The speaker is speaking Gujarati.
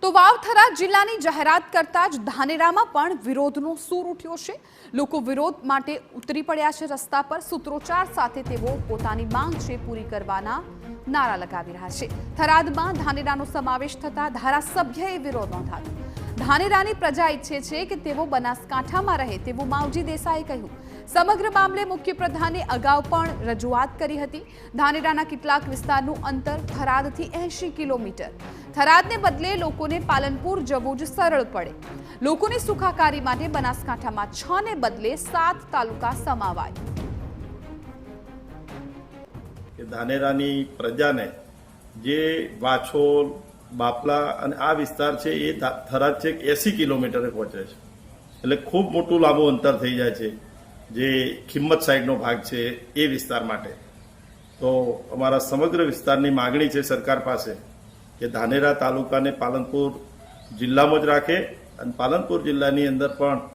તો વાવથરા જિલ્લાની જાહેરાત કરતા જ ધાનેરામાં પણ વિરોધનો સૂર ઉઠ્યો છે। લોકો વિરોધ માટે ઉતરી પડ્યા છે રસ્તા પર। સૂત્રોચ્ચાર સાથે તેઓ પોતાની માંગ છે પૂરી કરવાના નારા લગાવી રહ્યા છે। થરાદમાં ધાનેરાનો સમાવેશ થતા ધારાસભ્યએ વિરોધ નોંધાવ્યો। ધાનેરાની પ્રજા ઈચ્છે છે કે તેઓ બનાસકાંઠામાં રહે તેવું માવજી દેસાઈએ કહ્યું। સમગ્ર મામલે મુખ્યપ્રધાને અગાઉ પણ રજૂઆત કરી હતી। ધાનેરાના કેટલાક વિસ્તારનું અંતર થરાદથી 80 કિલોમીટર। થરાદને બદલે લોકોને પાલનપુર જવું જ સરળ પડે। લોકોની સુખાકારી માટે બનાસકાંઠામાં 6 ને બદલે 7 તાલુકા સમાવાય। ધાનેરાની પ્રજાને જે વાછોલ બાપલા અને આ વિસ્તાર છે એ થરાદ છે 80 કિલોમીટરે પહોંચે છે, એટલે ખૂબ મોટું લાંબુ અંતર થઈ જાય છે। જે ખિંમત સાઈડનો ભાગ છે એ વિસ્તાર માટે તો અમારા સમગ્ર વિસ્તારની માગણી છે સરકાર પાસે કે ધાનેરા તાલુકાને પાલનપુર જિલ્લામાં જ રાખે અને પાલનપુર જિલ્લાની અંદર પણ